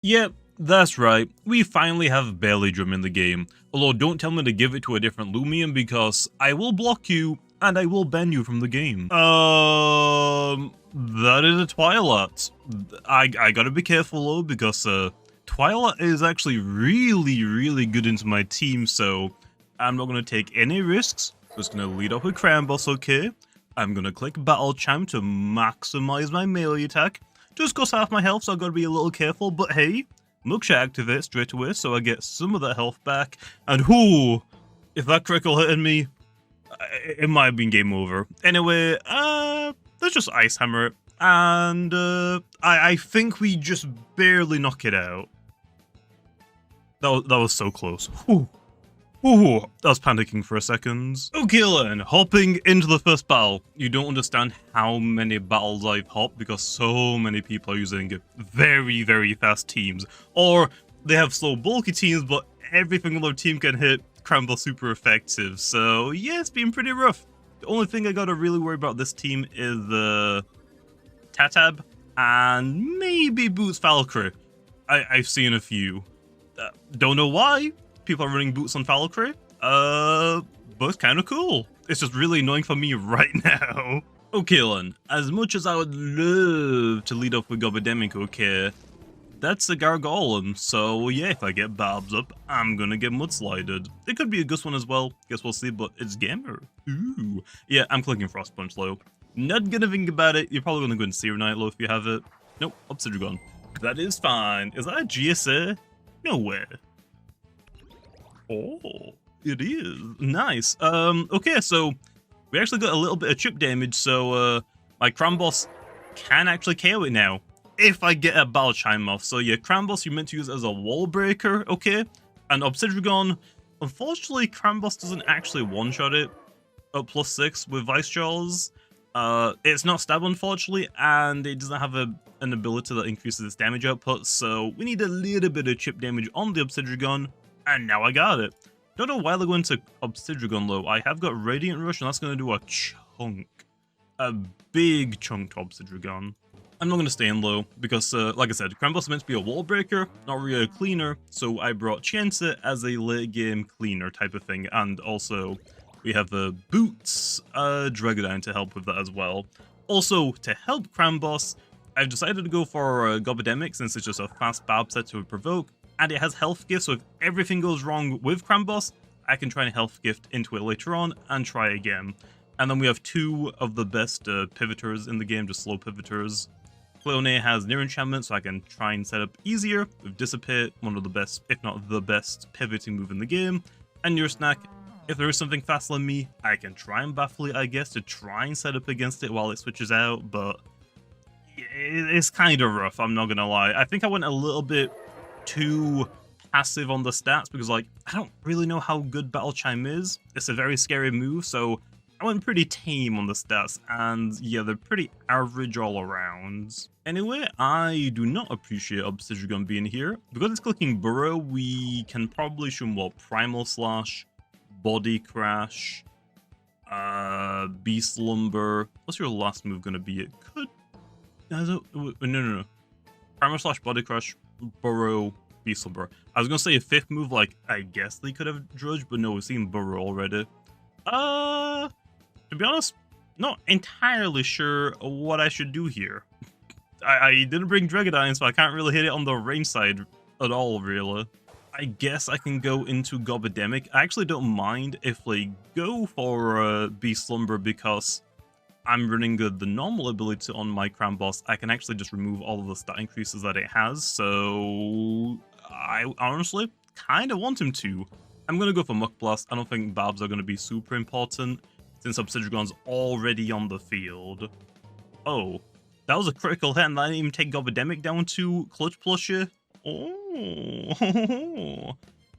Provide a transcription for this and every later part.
Yep, that's right. We finally have Belly in the game. Although don't tell me to give it to a different Loomian because I will block you and I will ban you from the game. That is a Twilight. I gotta be careful though because Twilight is actually really good into my team, so I'm not gonna take any risks. Just gonna lead up with Boss, okay? I'm gonna click Battle Chime to maximize my melee attack. Just costs half my health, so I gotta be a little careful, but hey, Mookshot activates straight away, so I get some of that health back, and whoo, if that critical hit me, it might have been game over. Anyway, let's just Ice Hammer it, and I think we just barely knock it out. That was so close. Whew. Ooh, I was panicking for a second. Okay then, hopping into the first battle. You don't understand how many battles I've hopped because so many people are using very fast teams. Or they have slow bulky teams, but everything on their team can hit Cramble super effective. So yeah, it's been pretty rough. The only thing I gotta really worry about this team is the Tatab and maybe Boots Valkyrie. I've seen a few. Don't know why people are running Boots on Valkyrie, but it's kind of cool. It's just really annoying for me right now. Okay then, as much as I would love to lead off with Gobademic, okay, that's a Gargolem, so yeah, if I get Barbs up, I'm gonna get Mudslided. It could be a Gus one as well, guess we'll see, but it's Gamer. Ooh. Yeah, I'm clicking Frost Punch low. Not gonna think about it, you're probably gonna go in Serenite low if you have it. Nope, Obsidian. That is fine. Is that a GSA? No way. Oh, it is. Nice. Okay, so we actually got a little bit of chip damage, so my Cramboss can actually KO it now if I get a Battle Chime off. So yeah, Cramboss you're meant to use as a wall breaker, okay? And Obsidian, unfortunately, Cramboss doesn't actually one-shot it at +6 with Vice Jaws. It's not stab, unfortunately, and it doesn't have an ability that increases its damage output, so we need a little bit of chip damage on the Obsidian, and now I got it. Don't know why they're going to Obsidian low. I have got Radiant Rush, and that's going to do a chunk. A big chunk to Obsidian. I'm not going to stay in low, because, like I said, Cramboss is meant to be a wall breaker, not really a cleaner, so I brought Chance as a late game cleaner type of thing, and also we have the Boots, Dragodine to help with that as well. Also, to help Cramboss, I've decided to go for Gobademic since it's just a fast Barb set to provoke, and it has health gift, so if everything goes wrong with Cramboss, I can try and health gift into it later on and try again. And then we have two of the best pivoters in the game, just slow pivoters. Cleone has Near Enchantment, so I can try and set up easier with Dissipate, one of the best, if not the best, pivoting move in the game. And Near Snack, if there is something faster than me, I can try and baffle it, I guess, to try and set up against it while it switches out, but it's kind of rough, I'm not gonna lie. I think I went a little bit too passive on the stats because, like, I don't really know how good Battle Chime is. It's a very scary move, so I went pretty tame on the stats, and yeah, they're pretty average all around. Anyway, I do not appreciate Obsidian being here. Because it's clicking Burrow, we can probably shoot him, what, Primal Slash, Body Crash, Beast Lumber. What's your last move gonna be? It could... No. Primal Slash, Body Crash, Burrow, Beast Lumber. I was gonna say a fifth move, like, I guess they could have Drudge, but no, we've seen Burrow already. To be honest, not entirely sure what I should do here. I didn't bring Dragodine, so I can't really hit it on the range side at all, really. I guess I can go into Gobademic. I actually don't mind if they go for Beast Slumber because I'm running the normal ability on my Cramboss. I can actually just remove all of the stat increases that it has, so I honestly kind of want him to. I'm going to go for Muck Blast. I don't think Barbs are going to be super important since Obsidian's already on the field. Oh, that was a critical hit and I didn't even take Gobademic down to Clutch Plushie. Oh,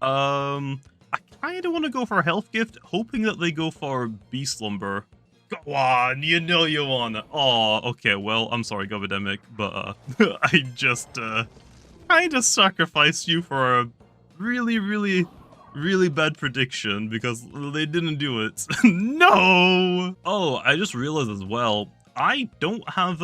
I kind of want to go for a health gift, hoping that they go for Beast Slumber. Go on, you know you want it. Oh, okay, well, I'm sorry, Gobademic, but I just kind of sacrificed you for a really bad prediction because they didn't do it. No! Oh, I just realized as well, I don't have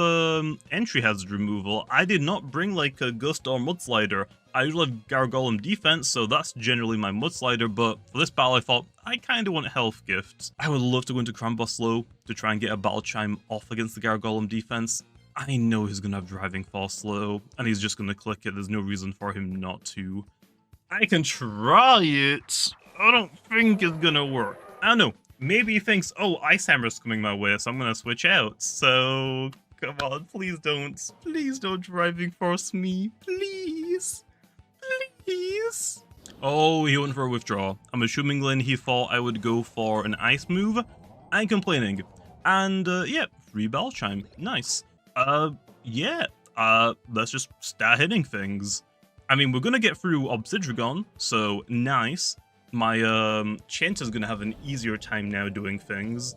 entry hazard removal. I did not bring like a gust or mudslider. I usually have Gargolem defense, so that's generally my mudslider, but for this battle I thought I kinda want health gifts. I would love to go into Cromboss slow to try and get a battle chime off against the Gargolem defense. I know he's gonna have driving fall slow, and he's just gonna click it. There's no reason for him not to. I can try it. I don't think it's gonna work. I don't know. Maybe he thinks, oh, Ice Hammer's coming my way, so I'm gonna switch out. So, come on, please don't. Please don't driving force me. Please. Please. Oh, he went for a withdraw. I'm assuming then he thought I would go for an ice move. I'm complaining. And, yeah, free bell chime. Nice. Yeah. Let's just start hitting things. I mean, we're gonna get through Obsidragon, so nice. My, Chanter's gonna have an easier time now doing things.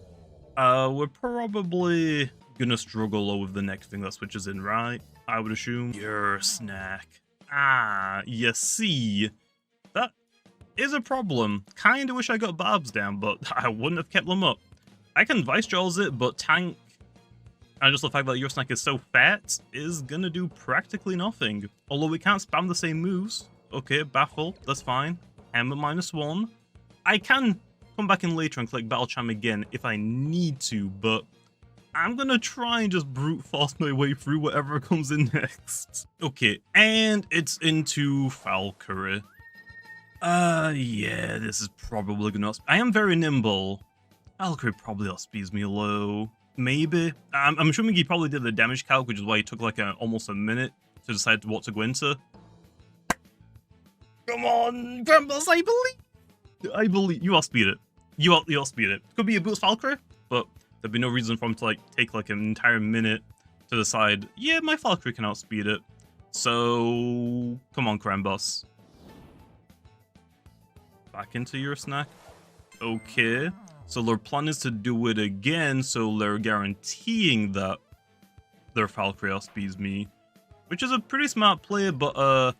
We're probably gonna struggle with the next thing that switches in, right? I would assume. Your snack. Ah, you see. That is a problem. Kinda wish I got Barbs down, but I wouldn't have kept them up. I can Vice Jaws it, but tank, and just the fact that your snack is so fat, is gonna do practically nothing. Although we can't spam the same moves. Okay, Baffle, that's fine. Hammer -1. I can come back in later and click Battle Chime again if I need to, but I'm gonna try and just brute force my way through whatever comes in next. Okay, and it's into Valkyrie. Yeah, this is probably gonna... I am very nimble. Valkyrie probably outspeeds me low. Maybe. I'm assuming he probably did the damage calc, which is why he took like almost a minute to decide what to go into. Come on, Grumbles, I believe. You outspeed it. You outspeed it. Could be a boost Valkyrie, but there'd be no reason for him to like take like an entire minute to decide, yeah, my Valkyrie can outspeed it. So, come on, Crambus. Back into your snack. Okay. So their plan is to do it again, so they're guaranteeing that their Valkyrie outspeeds me. Which is a pretty smart play, but oh,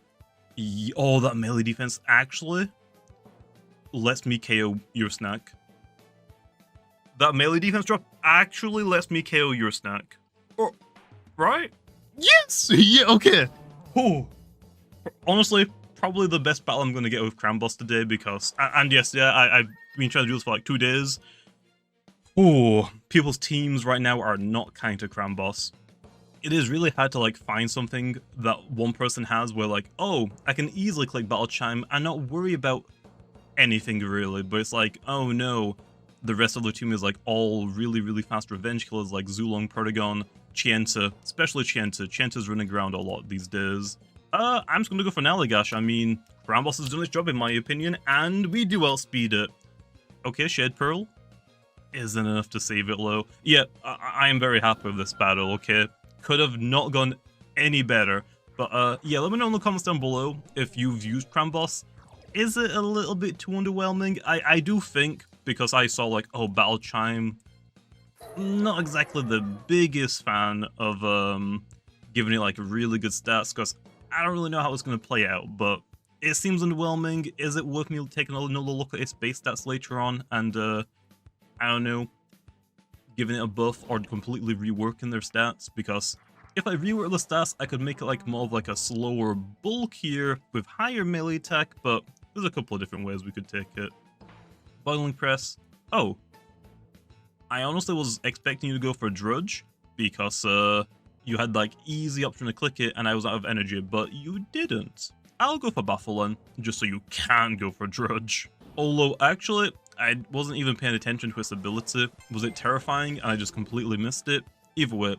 that melee defense actually lets me KO your snack. That melee defense drop actually lets me KO your snack. Oh, right? Yes! Yeah, okay. Oh. Honestly, probably the best battle I'm going to get with Crambus today because... And yes, yeah, I've been trying to do this for like 2 days. Oh, people's teams right now are not kind to Crambus. It is really hard to like find something that one person has where like, oh, I can easily click Battle Chime and not worry about anything really, but it's like, oh no, the rest of the team is like all really fast revenge killers like Zulong, Perdigon, Chienta, especially Chienta. Chienta's running around a lot these days. I'm just gonna go for Naligash. I mean, Crambus has done its job in my opinion, and we do outspeed it. Okay, Shed Pearl isn't enough to save it low. Yeah, I am very happy with this battle, okay? Could have not gone any better. But yeah, let me know in the comments down below if you've used Crambus. Is it a little bit too underwhelming? I do think, because I saw like, oh, Battle Chime, not exactly the biggest fan of giving it like really good stats, because I don't really know how it's going to play out, but it seems underwhelming. Is it worth me taking another look at its base stats later on and, I don't know, giving it a buff or completely reworking their stats? Because if I rework the stats, I could make it like more of like a slower, bulkier with higher melee attack, but there's a couple of different ways we could take it. Boiling Press. Oh. I honestly was expecting you to go for Drudge, because you had like easy option to click it and I was out of energy, but you didn't. I'll go for Baffle then, just so you can go for Drudge. Although, actually, I wasn't even paying attention to its ability. Was it terrifying and I just completely missed it? Either way,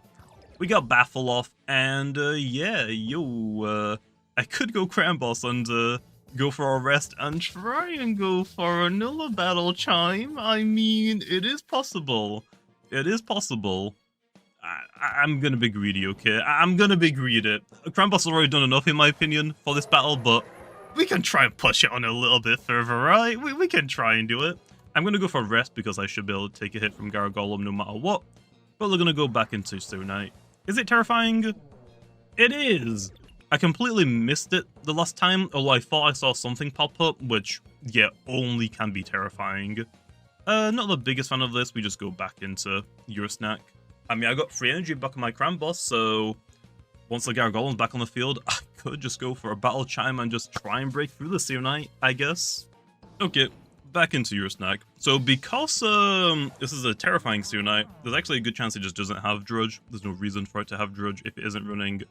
we got Baffle off, and yeah, I could go Crambus and go for a rest and try and go for another Battle Chime. I mean, it is possible. It is possible. I'm gonna be greedy, okay? I'm gonna be greedy. Crambus has already done enough, in my opinion, for this battle, but we can try and push it on a little bit further, right? We can try and do it. I'm gonna go for rest because I should be able to take a hit from Gargolem no matter what, but we're gonna go back into Enoyed. Is it terrifying? It is! I completely missed it the last time, although I thought I saw something pop up, which, yeah, only can be terrifying. Not the biggest fan of this, we just go back into your snack. I mean, I got free energy back on my Cram Boss, so once the Gargoyle's back on the field, I could just go for a Battle Chime and just try and break through the Seer Knight, I guess. Okay, back into your snack. So because this is a terrifying Seer Knight, there's actually a good chance it just doesn't have Drudge. There's no reason for it to have Drudge if it isn't running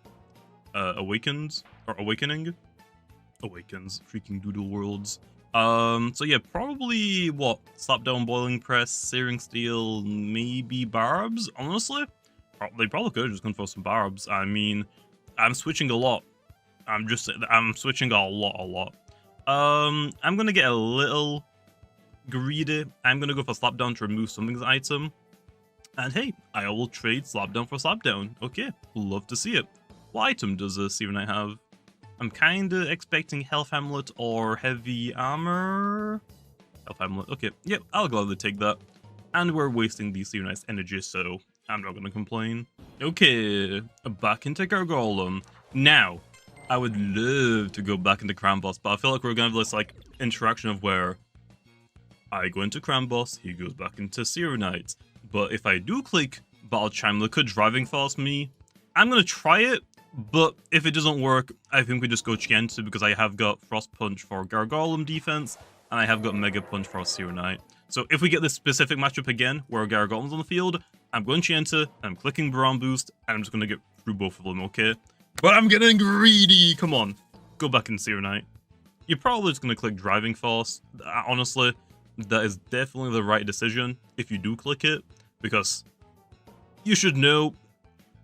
Awakens or Awakening. Awakens, freaking Doodle Worlds. So yeah, probably what? Slapdown, Boiling Press, Searing Steel, maybe Barbs? Honestly, they probably could have just gone for some Barbs. I mean, I'm switching a lot. I'm switching a lot. I'm gonna get a little greedy. I'm gonna go for Slapdown to remove something's item. And hey, I will trade Slapdown for Slapdown. Okay, love to see it. What item does a Seer Knight have? I'm kinda expecting Health Amulet or Heavy Armor. Health Amulet, okay, yep, I'll gladly take that. And we're wasting the Seer Knight's energy, so I'm not gonna complain. Okay, back into Gargoyle. Now, I would love to go back into Cram Boss, but I feel like we're gonna have this like interaction of where I go into Cram Boss, he goes back into Seer Knight. But if I do click Battle Chime, they could driving fast me. I'm gonna try it, but if it doesn't work, I think we just go Chienta because I have got Frost Punch for Gargoyle defense, and I have got Mega Punch for Seer Knight. So if we get this specific matchup again, where Gargoyle's on the field, I'm going Chienta, I'm clicking Baron Boost, and I'm just gonna get through both of them, okay? But I'm getting greedy! Come on, go back in Seer Knight. You're probably just gonna click Driving Force. Honestly, that is definitely the right decision if you do click it, because you should know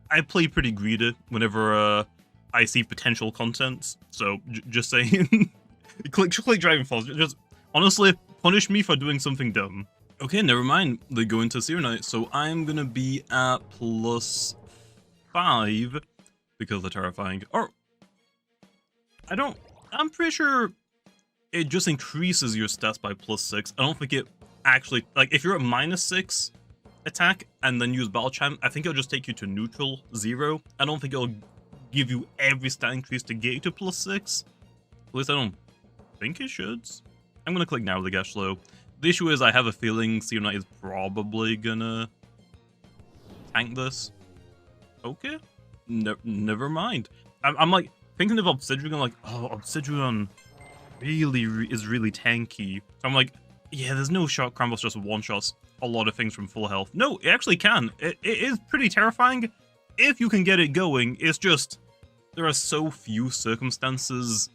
I play pretty greedy whenever I see potential content. So just saying, click Driving Force. Just honestly punish me for doing something dumb. Okay, never mind. They go into Seer Knight, so I'm gonna be at +5 because they're terrifying. Or I'm pretty sure it just increases your stats by +6. I don't think it actually, like, if you're at -6 attack and then use Battle Chime, I think it'll just take you to neutral 0. I don't think it'll give you every stat increase to get you to +6. At least I don't think it should. I'm gonna click now with the Gashlow. The issue is I have a feeling Seer Knight is probably gonna tank this. Okay, never mind. I'm like thinking of Obsidian, like, oh, Obsidian is really tanky. So I'm like, yeah, there's no shot Cram Boss just one-shots a lot of things from full health. No, it actually can. It is pretty terrifying if you can get it going. It's just, there are so few circumstances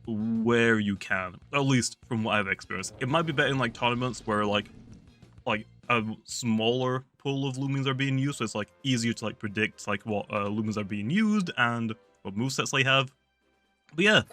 where you can, at least from what I've experienced. It might be better in like tournaments where like a smaller pool of Loomians are being used, so it's like easier to like predict like what Loomians are being used and what movesets they have. But yeah,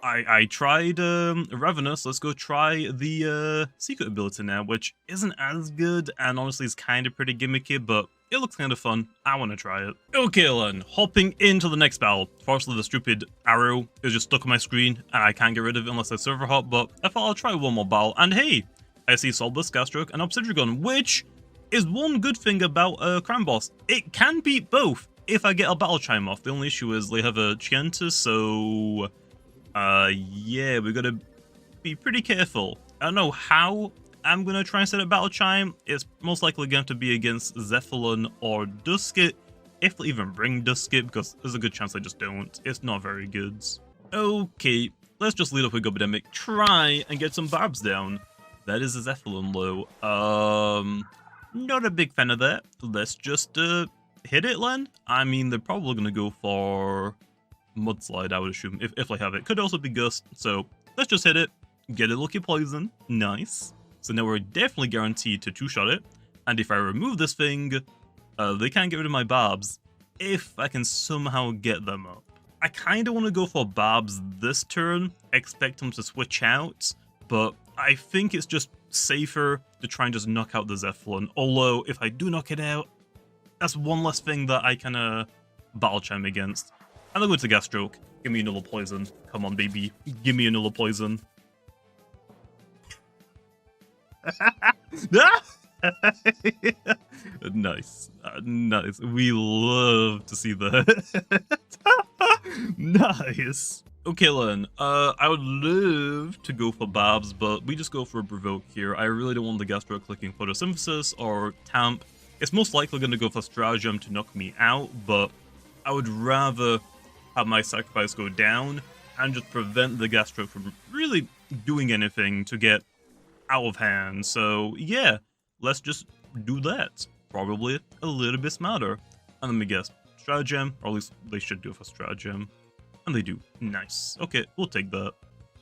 I tried Ravenous. Let's go try the secret ability now, which isn't as good and honestly is kind of pretty gimmicky, but it looks kind of fun. I want to try it. Okay then, hopping into the next battle. Fortunately, the stupid arrow is just stuck on my screen and I can't get rid of it unless I server hop, but I thought I'll try one more battle. And hey, I see Solbus, Gastroke, and Obsidian, which is one good thing about Cram Boss. It can beat both if I get a Battle Chime off. The only issue is they have a Chienta, so yeah, we gotta be pretty careful. I don't know how I'm gonna try and set a Battle Chime. It's most likely going to be against Zephyllon or Duskit, if they even bring Duskit, because there's a good chance they just don't. It's not very good. Okay, let's just lead up with Gobidemic, try and get some Barbs down. That is a Zephyllon low. Not a big fan of that. Let's just hit it, Len. I mean, they're probably gonna go for Mudslide, I would assume, if they have it. Could also be Gust, so let's just hit it, get a lucky poison, nice. So now we're definitely guaranteed to two-shot it, and if I remove this thing, they can't get rid of my Barbs, if I can somehow get them up. I kind of want to go for Barbs this turn, expect them to switch out, but I think it's just safer to try and just knock out the Zephyllon, although if I do knock it out, that's one less thing that I can Battle Chime against. And I'll go to Gastroke. Give me another poison. Come on, baby. Give me another poison. Nice. Nice. We love to see that. Nice. Okay, Len. I would love to go for Barbs, but we just go for a Provoke here. I really don't want the Gastroke clicking Photosynthesis or Tamp. It's most likely going to go for Stratagem to knock me out, but I would rather have my sacrifice go down and just prevent the Gastro from really doing anything to get out of hand. So yeah, let's just do that. Probably a little bit smarter. And let me guess, Stratagem, or at least they should do it for Stratagem. And they do. Nice. Okay, we'll take that.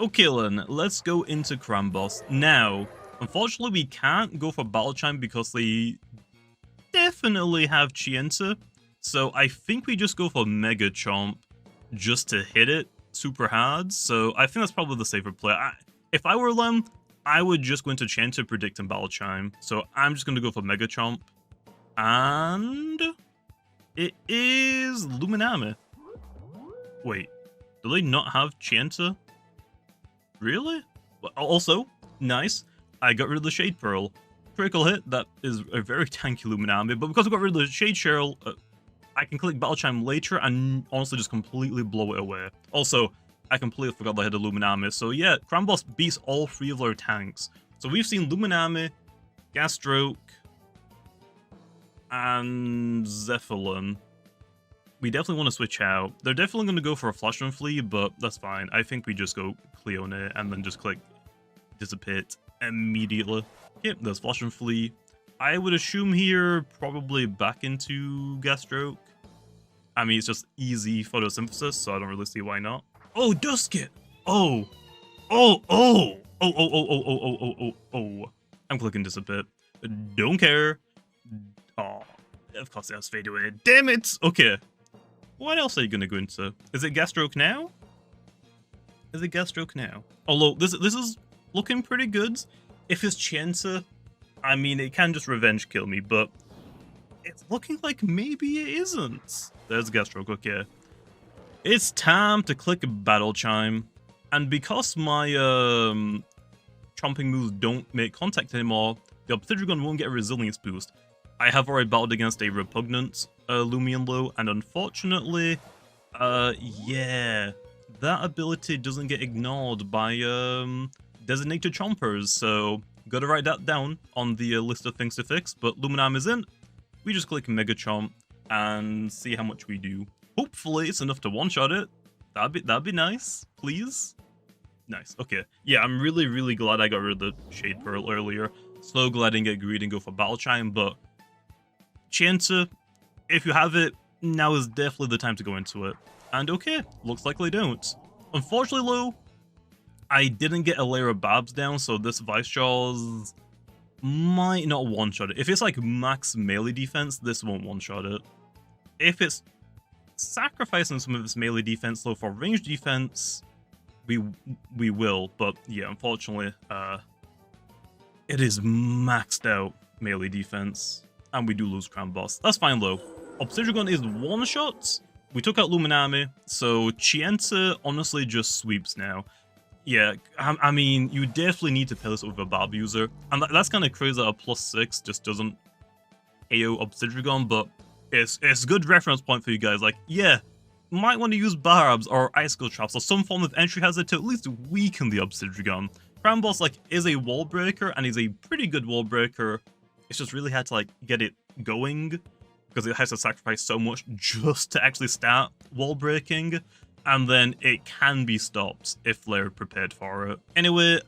Okay then, let's go into Crambos. Now, unfortunately we can't go for Battle Chime because they definitely have Chienta. So I think we just go for Mega Chomp just to hit it super hard. So I think that's probably the safer play. If I were them, I would just go into Chienta, Predict, and Battle Chime. So I'm just going to go for Mega Chomp. And it is Luminami. Wait, do they not have Chienta? Really? Also, nice. I got rid of the Shade Pearl. Critical hit, that is a very tanky Luminami, but because I got rid of the Shade Shell, I can click Battle Chime later and honestly just completely blow it away. Also, I completely forgot that I had a Luminami, so yeah, Crambos beats all three of their tanks. So we've seen Luminami, Gastroke, and Zeppelin. We definitely want to switch out. They're definitely going to go for a Flash and Flee, but that's fine. I think we just go Cleone and then just click Dissipate immediately. Yep, there's Flash and Flee. I would assume here probably back into Gastroke. I mean, it's just easy photosynthesis, so I don't really see why not. Oh, Duskit! Oh! Oh, oh! Oh, oh, oh, oh, oh, oh, oh, oh, oh. I'm clicking Dissipate. Don't care. Oh, of course it has Fade Away. Damn it! Okay. What else are you gonna go into? Is it Gastroke now? Is it Gastroke now? Although, this is looking pretty good. If it's Chienta, I mean, it can just revenge kill me, but it's looking like maybe it isn't. There's Gastroke, okay. It's time to click Battle Chime. And because my chomping moves don't make contact anymore, the Obsidian won't get a resilience boost. I have already battled against a repugnant Loomian low, and unfortunately, yeah, that ability doesn't get ignored by designated Chompers, so gotta write that down on the list of things to fix. But Luminam is in. We just click Mega Chomp and see how much we do. Hopefully, it's enough to one-shot it. That'd be nice, please. Nice. Okay. Yeah, I'm really glad I got rid of the Shade Pearl earlier. So glad I didn't get greedy and go for Battle Chime, but Chienta, if you have it, now is definitely the time to go into it. And okay, looks like they don't. Unfortunately, though, I didn't get a layer of Babs down, so this Vice Jaws might not one-shot it. If it's like max melee defense, this won't one-shot it. If it's sacrificing some of its melee defense, though, for range defense, we will. But yeah, unfortunately, it is maxed out melee defense, and we do lose Crambos. That's fine, though. Obsidian is one-shot. We took out Luminami, so Chienta honestly just sweeps now. Yeah, I mean, you definitely need to pair this over a Barb user, and that's kind of crazy that a +6 just doesn't AO Obsidian, but it's a good reference point for you guys. Like, yeah, might want to use Barbs or Icicle Traps or some form of entry hazard to at least weaken the Obsidian. Crambos, like, is a wall breaker, and he's a pretty good wall breaker. It's just really hard to, like, get it going, because it has to sacrifice so much just to actually start wall breaking, and then it can be stopped if they're prepared for it. Anyway,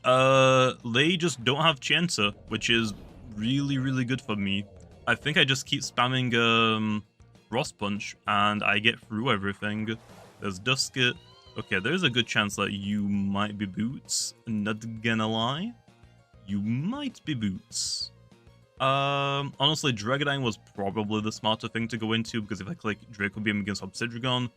they just don't have Chienta, which is really good for me. I think I just keep spamming Frost Punch, and I get through everything. There's Duskit. Okay, there's a good chance that you might be Boots. Not gonna lie. You might be Boots. Honestly, Dragonine was probably the smarter thing to go into, because if I click Draco Beam against Obsidian,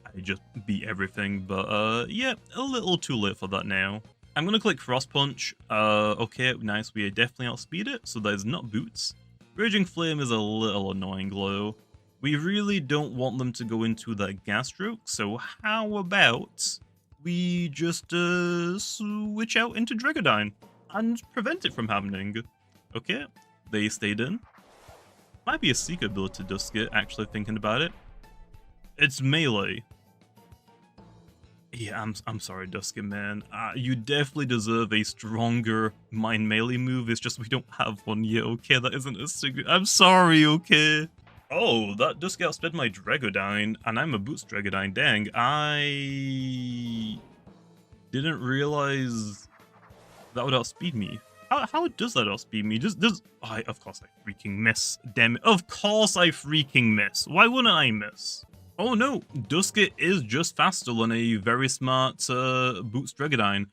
I just beat everything. But yeah, a little too late for that now. I'm gonna click Frost Punch. Okay, nice, we definitely outspeed it, so that is not Boots. Raging Flame is a little annoying, though. We really don't want them to go into that Gastroke, so how about we just switch out into Dragonine and prevent it from happening? Okay, they stayed in. Might be a secret ability to Duskit, actually thinking about it. It's melee. Yeah, I'm sorry, Dusky man. You definitely deserve a stronger mind melee move. It's just we don't have one yet. Okay, that isn't a secret. I'm sorry. Okay. Oh, that Dusky outsped my Dragodine, and I'm a Boots Dragodine. Dang, I didn't realize that would outspeed me. How does that outspeed me? Of course I freaking miss. Damn it! Of course I freaking miss. Why wouldn't I miss? Oh no, Dusky is just faster than a very smart Boots Dragodine.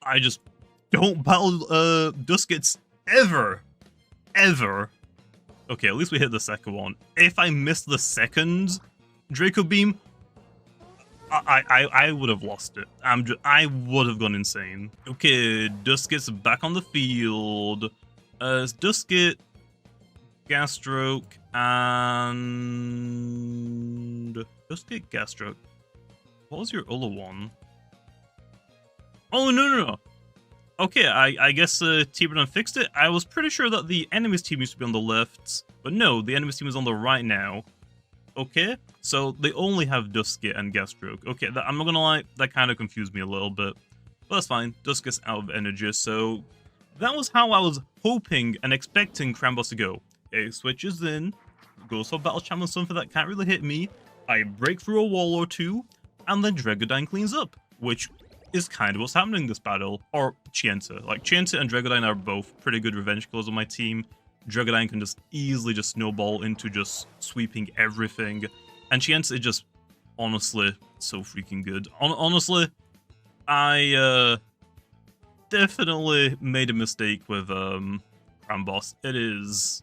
I just don't battle Duskets ever. Ever. Okay, at least we hit the second one. If I missed the second Draco Beam, I would have lost it. I would have gone insane. Okay, Dusket's back on the field. It's Dusket, Gastroke, and Dusket, Gastroke. What was your other one? Oh no. Okay, I guess T-Bran fixed it. I was pretty sure that the enemy's team used to be on the left, but no, the enemy's team is on the right now. Okay, so they only have Dusky and Gastroke. Okay, I'm not gonna lie, that kind of confused me a little bit. But that's fine, Dusky's out of energy, so that was how I was hoping and expecting Crambos to go. It switches in, goes for Battle Champ and something that can't really hit me, I break through a wall or two, and then Dragodine cleans up, which is kind of what's happening in this battle. Or Chienta. Like, Chienta and Dragodine are both pretty good revenge killers on my team. Dragodine can just easily just snowball into just sweeping everything. And Chienta is just, honestly, so freaking good. Honestly, I definitely made a mistake with Crambos. It is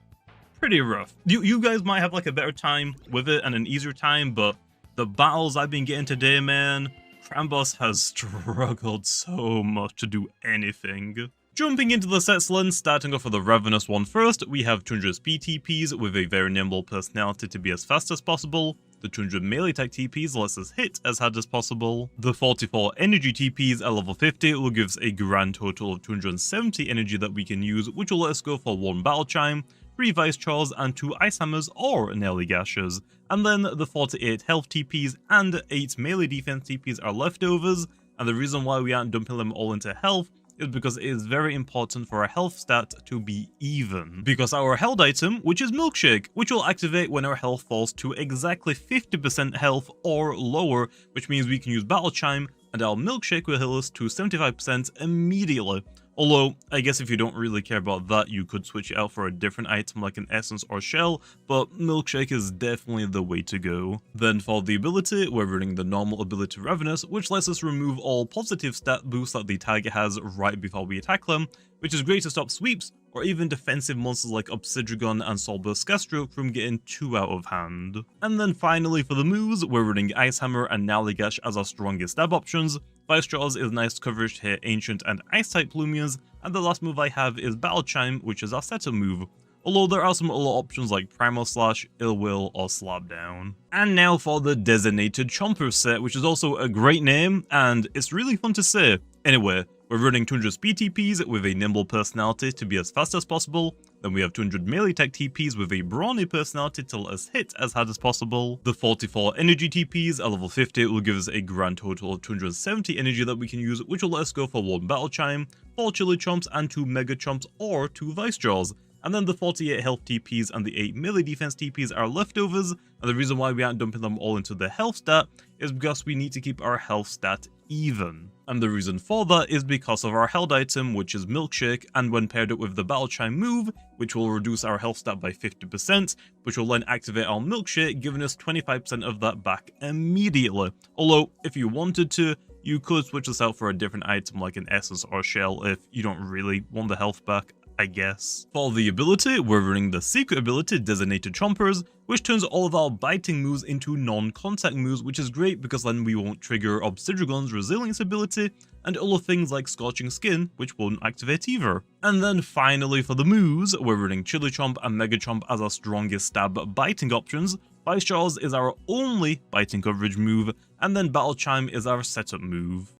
pretty rough. You guys might have like a better time with it and an easier time, but the battles I've been getting today, man, Crambos has struggled so much to do anything. Jumping into the sets lens, starting off with the Ravenous one first, we have 200 speed TPs with a very nimble personality to be as fast as possible. The 200 melee attack TPs lets us hit as hard as possible. The 44 energy TPs at level 50 will give us a grand total of 270 energy that we can use, which will let us go for 1 Battle Chime, 3 Vice Chars and 2 Ice Hammers or Nelly Gashes. And then the 48 health TPs and 8 melee defense TPs are leftovers, and the reason why we aren't dumping them all into health is because it is very important for our health stat to be even. Because our held item, which is Milkshake, which will activate when our health falls to exactly 50% health or lower, which means we can use Battle Chime and our Milkshake will heal us to 75% immediately. Although, I guess if you don't really care about that, you could switch it out for a different item like an Essence or Shell, but Milkshake is definitely the way to go. Then for the ability, we're running the normal ability Ravenous, which lets us remove all positive stat boosts that the target has right before we attack them, which is great to stop sweeps, or even defensive monsters like Obsidian and Soulburst Gastroke from getting too out of hand. And then finally for the moves, we're running Ice Hammer and Naligash as our strongest stab options. Vice Jaws is nice coverage to hit Ancient and Ice-type Loomians, and the last move I have is Battle Chime, which is our setup move. Although there are some other options like Primal Slash, Ill Will, or Slap Down. And now for the designated Chompers set, which is also a great name, and it's really fun to say. Anyway, we're running 200 speed TPs with a nimble personality to be as fast as possible. Then we have 200 melee attack TPs with a brawny personality to let us hit as hard as possible. The 44 energy TPs at level 50 will give us a grand total of 270 energy that we can use, which will let us go for 1 Battle Chime, 4 Chili Chomps and 2 Mega Chomps or 2 Vice Jaws. And then the 48 health TPs and the 8 melee defense TPs are leftovers, and the reason why we aren't dumping them all into the health stat is because we need to keep our health stat even. And the reason for that is because of our held item, which is Milkshake, and when paired up with the Battle Chime move, which will reduce our health stat by 50%, which will then activate our Milkshake, giving us 25% of that back immediately. Although, if you wanted to, you could switch this out for a different item like an Essence or Shell if you don't really want the health back, I guess. For the ability, we're running the secret ability Designated Chompers, which turns all of our biting moves into non-contact moves, which is great because then we won't trigger Obsidian's resilience ability and other things like Scorching Skin, which won't activate either. And then finally for the moves, we're running Chili Chomp and Mega Chomp as our strongest stab biting options. Vice Jaws is our only biting coverage move, and then Battle Chime is our setup move.